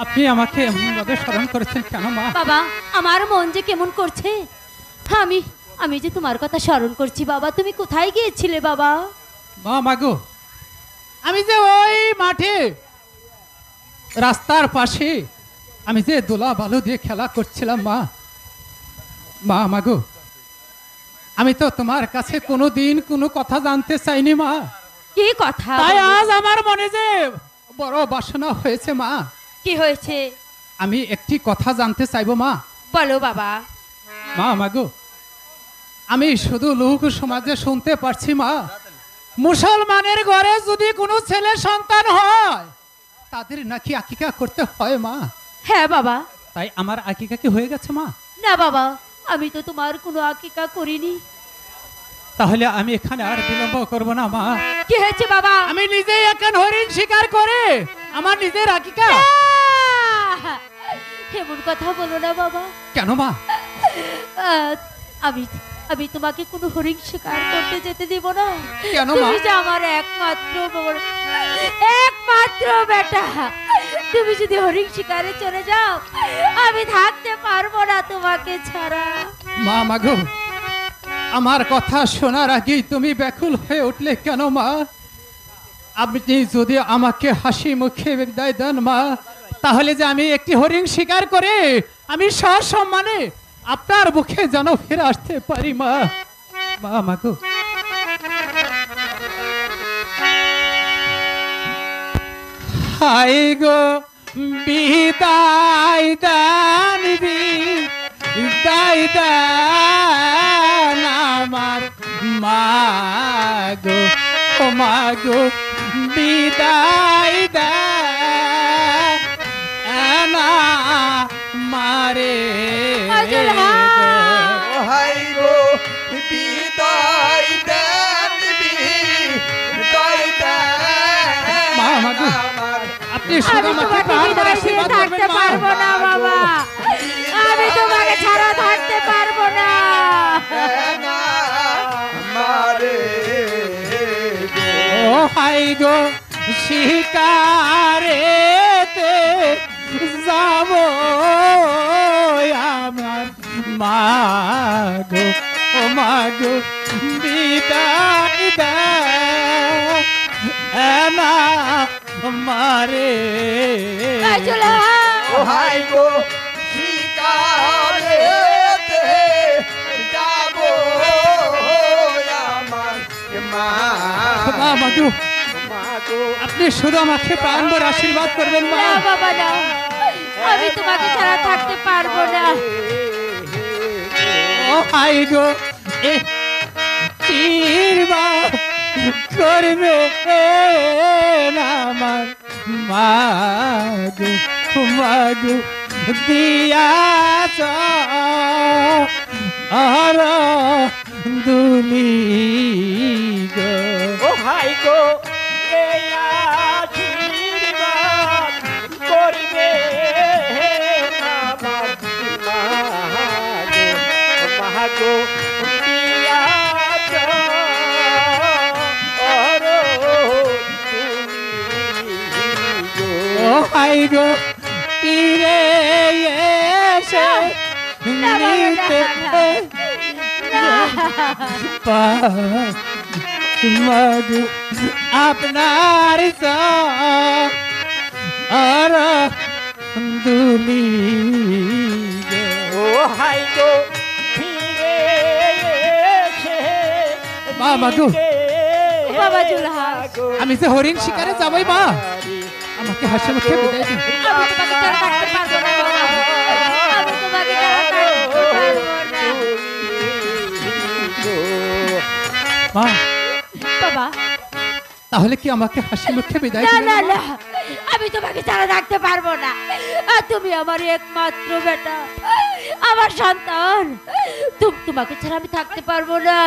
আপনি আমাকে এমন ভাবে স্মরণ করেছেন কেন মা? বাবা, আমার মন যে কেমন করছে। আমি আমি যে তোমার কথা স্মরণ করছি বাবা। তুমি কোথায় গিয়েছিলে বাবা? মা মাগো, আমি যে ওই মাঠে রাস্তার পাশে আমি যে দোলা বালু দিয়ে খেলা করছিলাম মা। মা মাগো, আমি তো তোমার কাছে কোনোদিন কোনো কথা জানতে চাইনি মা। কি কথা? তাই আজ আমার মনে যে বড় বাসনা হয়েছে মা। কি হয়েছে? আমি একটি কথা জানতে চাইবো মা। বলো বাবা। মা মাগো, আমি শুধু লোক সমাজে শুনতে পারছি মা, মুসলমানের ঘরে যদি কোনো ছেলে সন্তান হয় তাদের নাকি আকিকা করতে হয় মা। হ্যাঁ বাবা। তাই আমার আকিকা কি হয়ে গেছে মা? না বাবা, আমি তো তোমার কোনো আকিকা করিনি। তাহলে আমি এখানে আর বিলম্ব করব না মা। কি হয়েছে বাবা? আমি নিজেই এখন হরিণ শিকার করে আমার নিজের আকিকা। এমন কথা বলো না বাবা। কেন মা? আমি আমি তোমাকে কোনো হরিণ শিকার করতে যেতে দিব না। কেন মা? তুমি যে আমার একমাত্র বেটা। তুমি যদি হরিণ শিকারে চলে যাও আমি থাকতে পারবো না তোমাকে ছাড়া। মা মাগো, আমার কথা শোনার আগেই তুমি ব্যাকুল হয়ে উঠলে কেন মা? আপনি যদি আমাকে হাসি মুখে বিদায় দেন মা, তাহলে যে আমি একটি হরিণ শিকার করে আমি সসম্মানে আপনার মুখে যেন ফিরে আসতে পারি মা। মা মাগো, হাই গো বিদায় দান, বিদায় দান আমার মাগো, ও মাগো বিদায় দান মারে। হাই গো বিদায় দেন, বিদায় দেন মা মাগো, আপনি শুধু আমাকে প্রাণ ভরে আশীর্বাদ করবেন মা। পারবো না বাবা, আমি তোমাকে ছাড়া থাকতে পারবো না। মারে ও হাই গো শিকারেতে যাব আমার মাগো, ও মাগো বিদায় দেন মারে। ও হাই গো শিকারেতে যাব আমার মা মাগো, আপনি শুধু আমাকে প্রাণ ভরে আশীর্বাদ করবেন মা। না বাবা না, আমি তোমাকে ছাড়া থাকতে পারবো না। ও হাই গো এ চিরবা করবে আমার মাগো, মাগো দিয়াছ আর দুলি গো। ও হাই গো এই আশীর্বাদ করবে আমার মাগো, দিয়াছ ও হাই গো তীরে এসে নিতে মাগো আপনার আর দুলি ও হাই গো ফিরে এসে মা মাগো, বাবা জুলহা, আমি যে হরিণ শিকারে যাবই মা, আমাকে হাসি মুখে বিদায় দিন। আমি তোমাকে ছাড়া থাকতে পারবো না বাবা, আমি তোমাকে ছাড়া থাকতে পারবো না। মা বাবা, তাহলে কি আমাকে হাসি মুখে বিদায় না দিবেন? না না, আমি তোমাকে ছাড়া থাকতে পারবো না। আর তুমি আমার একমাত্র বেটা, আমার সন্তান। তোমাকে ছাড়া আমি থাকতে পারবো না।